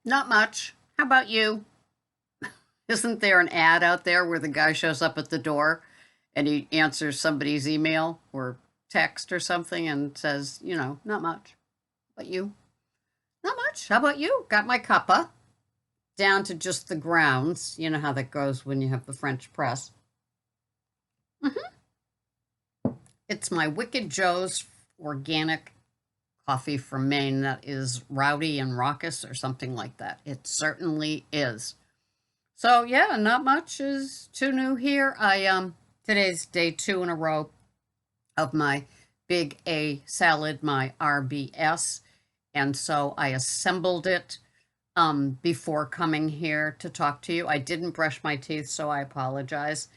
Not much. How about you? Isn't there an ad out there where the guy shows up at the door and he answers somebody's email or text or something and says, not much. But you? Not much. How about you? Got my cuppa down to just the grounds. You know how that goes when you have the French press. hmm It's my Wicked Joe's organic coffee from Maine that is rowdy and raucous or something like that. It certainly is. So yeah, not much is too new here. I today's day 2 in a row of my big A salad, my RBS, and so I assembled it before coming here to talk to you. I didn't brush my teeth, so I apologize.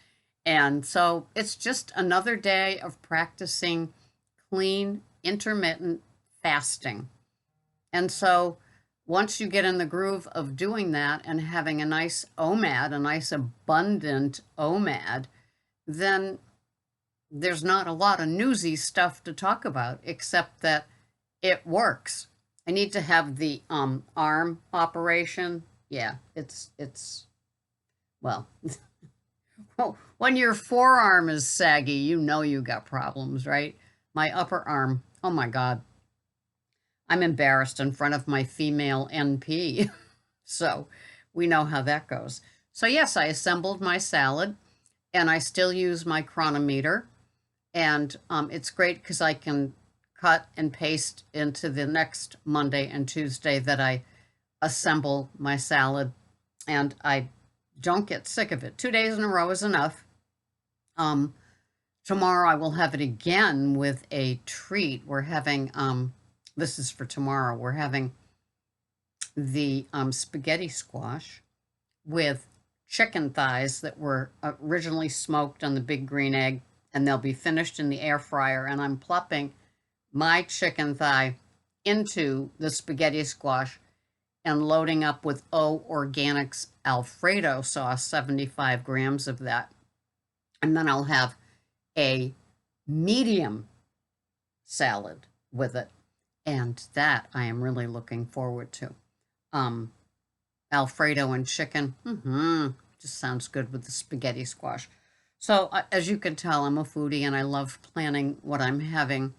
And so it's just another day of practicing clean, intermittent fasting. And so once you get in the groove of doing that and having a nice OMAD, a nice abundant OMAD, then there's not a lot of newsy stuff to talk about except that it works. I need to have the arm operation. Yeah, it's well, well, when your forearm is saggy, you know you got problems, right? My upper arm, oh my God. I'm embarrassed in front of my female NP. So we know how that goes. So yes, I assembled my salad and I still use my chronometer. And it's great because I can cut and paste into the next Monday and Tuesday that I assemble my salad, and I don't get sick of it. 2 days in a row is enough. Tomorrow I will have it again with a treat. We're having, this is for tomorrow, we're having the spaghetti squash with chicken thighs that were originally smoked on the big green egg, and they'll be finished in the air fryer. And I'm plopping my chicken thigh into the spaghetti squash and loading up with O Organics Alfredo sauce, 75 grams of that. And then I'll have a medium salad with it. And that I am really looking forward to. Alfredo and chicken, just sounds good with the spaghetti squash. So as you can tell, I'm a foodie and I love planning what I'm having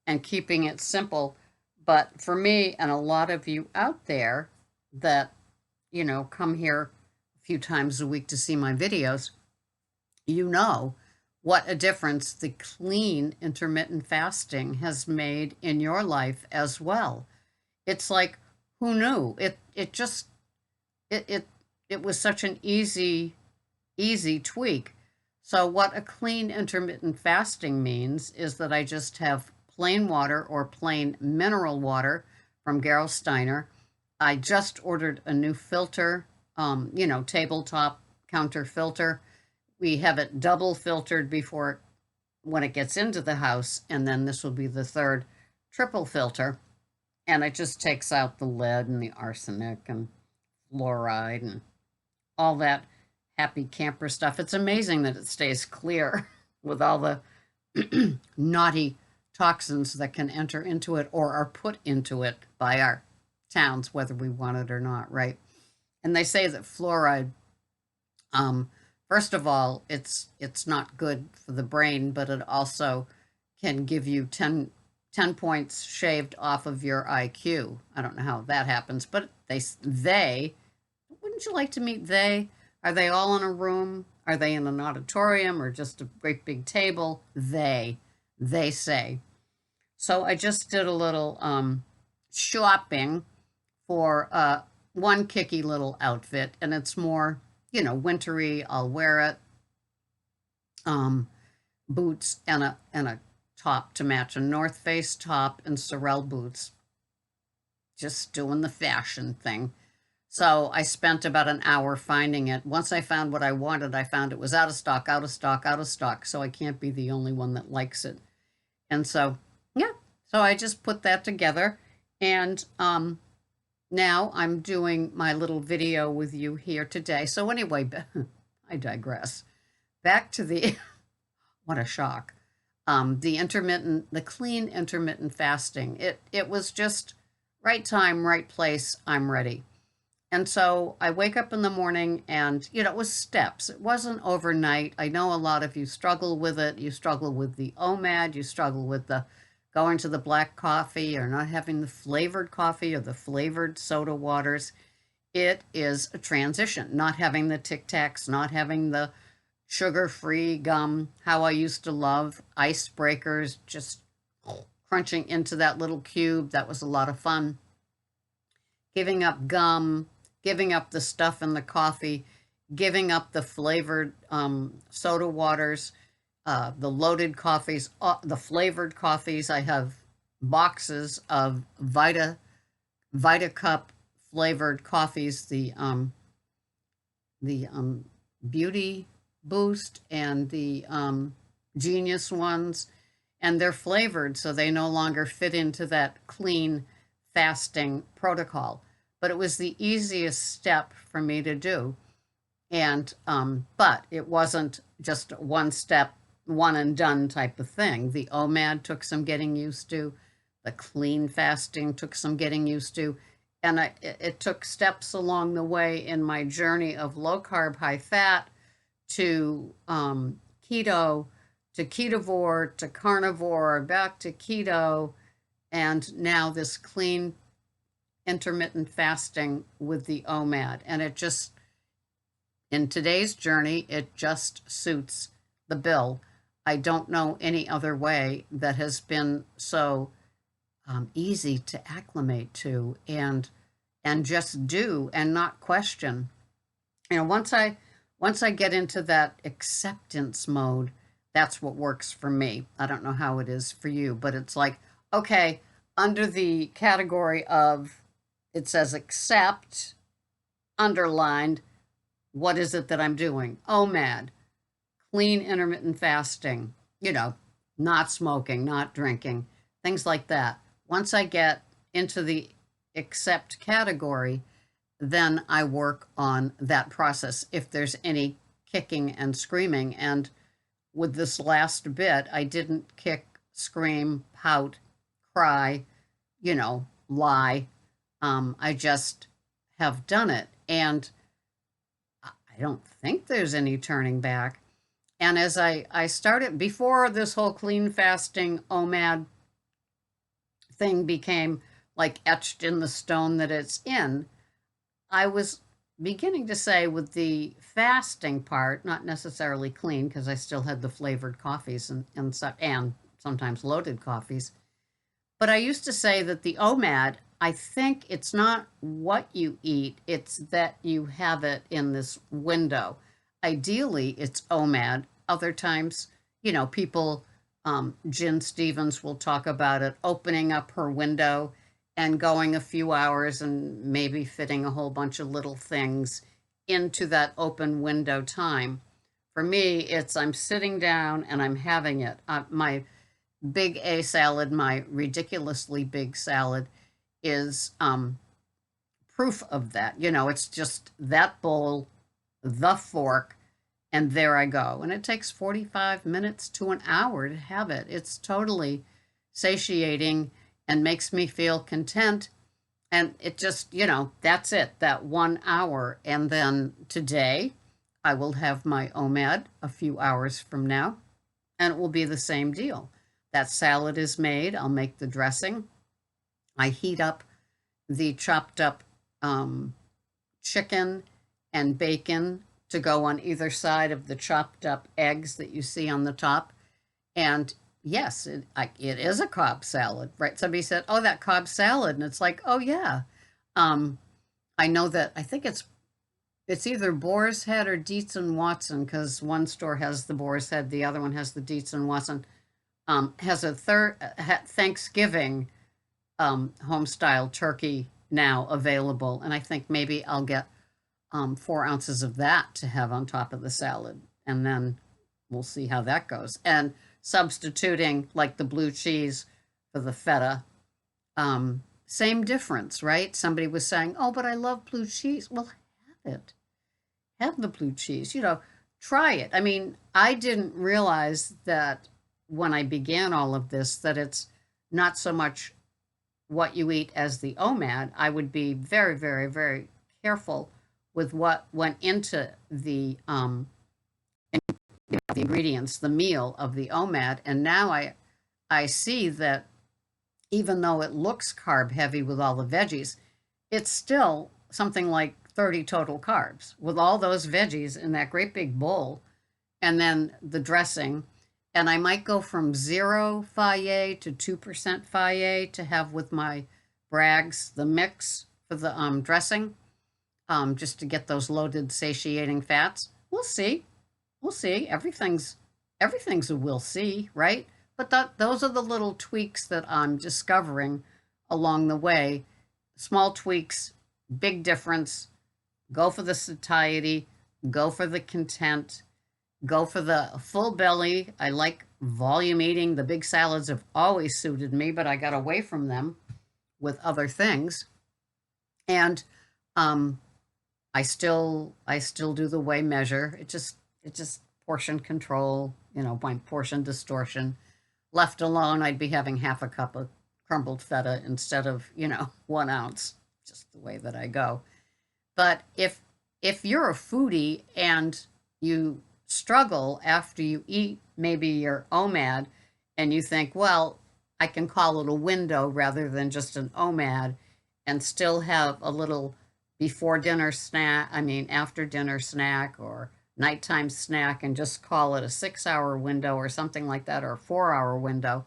and keeping it simple. But for me and a lot of you out there that, come here a few times a week to see my videos, you know what a difference the clean intermittent fasting has made in your life as well. It's like, who knew? It was such an easy tweak. So what a clean intermittent fasting means is that I just have plain water or plain mineral water from Gerolsteiner. I just ordered a new filter, tabletop counter filter. We have it double filtered before when it gets into the house, and then this will be the third triple filter. And it just takes out the lead and the arsenic and fluoride and all that happy camper stuff. It's amazing that it stays clear with all the naughty toxins that can enter into it or are put into it by our towns, whether we want it or not, right? And they say that fluoride, first of all, it's not good for the brain, but it also can give you 10 points shaved off of your IQ. I don't know how that happens, but they, wouldn't you like to meet they? Are they all in a room? Are they in an auditorium or just a great big table? They say. So I just did a little shopping for one kicky little outfit, and it's more, wintry. I'll wear it. Boots and a top to match, a North Face top and Sorel boots. Just doing the fashion thing. So I spent about an hour finding it. Once I found what I wanted, I found it was out of stock, out of stock, out of stock. So I can't be the only one that likes it. And so, yeah, so I just put that together. And now I'm doing my little video with you here today. So anyway, I digress. Back to the, what a shock. The clean intermittent fasting. It was just right time, right place, I'm ready. And so I wake up in the morning and, it was steps. It wasn't overnight. I know a lot of you struggle with it. You struggle with the OMAD, you struggle with the going to the black coffee or not having the flavored coffee or the flavored soda waters. It is a transition, not having the Tic Tacs, not having the sugar-free gum, how I used to love icebreakers, just crunching into that little cube. That was a lot of fun. Giving up gum, giving up the stuff in the coffee, giving up the flavored soda waters, the loaded coffees, the flavored coffees. I have boxes of Vita Cup flavored coffees, the Beauty Boost and the Genius ones, and they're flavored, so they no longer fit into that clean fasting protocol. But it was the easiest step for me to do, and but it wasn't just one step, one and done type of thing. The OMAD took some getting used to, the clean fasting took some getting used to, and it took steps along the way in my journey of low carb, high fat to keto, to ketovore, to carnivore, back to keto, and now this clean intermittent fasting with the OMAD. And it just, in today's journey, it just suits the bill. I don't know any other way that has been so easy to acclimate to and just do and not question. Once I get into that acceptance mode, that's what works for me. I don't know how it is for you, but it's like, okay, under the category of, it says accept, underlined, what is it that I'm doing? OMAD, clean intermittent fasting, not smoking, not drinking, things like that. Once I get into the accept category, then I work on that process if there's any kicking and screaming. And with this last bit, I didn't kick, scream, pout, cry, lie. I just have done it. And I don't think there's any turning back. And as I started, before this whole clean fasting OMAD thing became like etched in the stone that it's in, I was beginning to say with the fasting part, not necessarily clean, because I still had the flavored coffees and sometimes loaded coffees. But I used to say that the OMAD, I think it's not what you eat, it's that you have it in this window. Ideally, it's OMAD. Other times, people, Jen Stevens will talk about it, opening up her window and going a few hours and maybe fitting a whole bunch of little things into that open window time. For me, it's I'm sitting down and I'm having it. My big A salad, my ridiculously big salad, is proof of that. It's just that bowl, the fork, and there I go. And it takes 45 minutes to an hour to have it. It's totally satiating and makes me feel content. And it just, that's it, that 1 hour. And then today, I will have my OMAD a few hours from now, and it will be the same deal. That salad is made. I'll make the dressing. I heat up the chopped up chicken and bacon to go on either side of the chopped up eggs that you see on the top. And yes, it is a Cobb salad, right? Somebody said, "Oh, that Cobb salad," and it's like, "Oh yeah." I know that. I think it's either Boar's Head or Dietz and Watson, because one store has the Boar's Head, the other one has the Dietz and Watson. Has a Thanksgiving home style turkey now available, and I think maybe I'll get 4 ounces of that to have on top of the salad, and then we'll see how that goes. And substituting like the blue cheese for the feta, same difference, right? Somebody was saying, "Oh, but I love blue cheese." Well, have it. Have the blue cheese. Try it. I mean, I didn't realize that when I began all of this that it's not so much what you eat as the OMAD. I would be very, very, very careful with what went into the ingredients, the meal of the OMAD. And now I see that even though it looks carb heavy with all the veggies, it's still something like 30 total carbs with all those veggies in that great big bowl, and then the dressing. And I might go from 0 Faye to 2% Faye to have with my Bragg's, the mix for the dressing, just to get those loaded, satiating fats. We'll see. We'll see. Everything's a we'll see, right? But those are the little tweaks that I'm discovering along the way. Small tweaks, big difference. Go for the satiety, go for the content, go for the full belly. I like volume eating. The big salads have always suited me, but I got away from them with other things. And I still do the weigh measure. It just portion control, my portion distortion. Left alone, I'd be having half a cup of crumbled feta instead of, 1 ounce, just the way that I go. But if you're a foodie and you struggle after you eat maybe your OMAD and you think, well, I can call it a window rather than just an OMAD and still have a little after dinner snack or nighttime snack and just call it a 6-hour window or something like that, or a 4-hour window,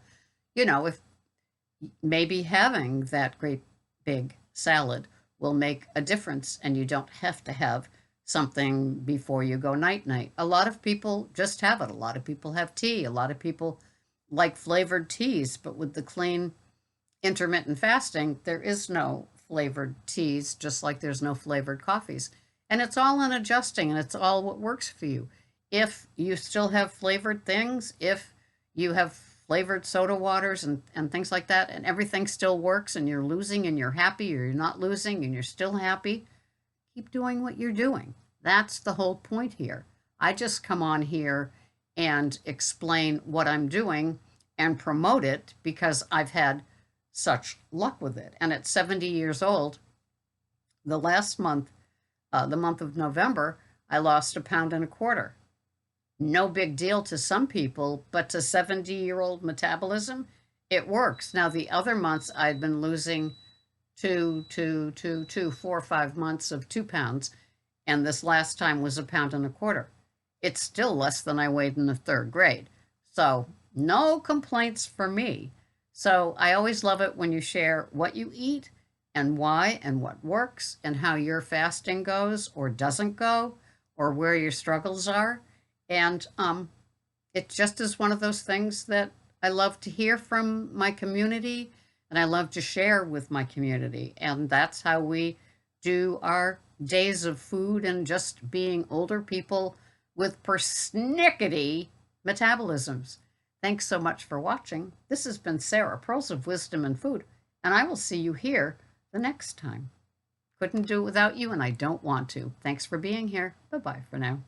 if maybe having that great big salad will make a difference and you don't have to have something before you go night. A lot of people just have it. A lot of people have tea. A lot of people like flavored teas, but with the clean intermittent fasting, there is no flavored teas, just like there's no flavored coffees. And it's all in adjusting, and it's all what works for you. If you still have flavored things, if you have flavored soda waters and things like that, and everything still works, and you're losing and you're happy, or you're not losing and you're still happy, keep doing what you're doing. That's the whole point here. I just come on here and explain what I'm doing and promote it because I've had such luck with it. And at 70 years old, the last month, the month of November, I lost 1.25 pounds. No big deal to some people, but to 70-year-old metabolism, it works. Now, the other months I'd been losing 4 or 5 months of 2 pounds, and this last time was 1.25 pounds. It's still less than I weighed in the 3rd grade. So no complaints for me. So I always love it when you share what you eat and why and what works and how your fasting goes or doesn't go or where your struggles are. And it just is one of those things that I love to hear from my community and I love to share with my community. And that's how we do our days of food and just being older people with persnickety metabolisms. Thanks so much for watching. This has been Sarah, Pearls of Wisdom and Food, and I will see you here the next time. Couldn't do it without you, and I don't want to. Thanks for being here. Bye-bye for now.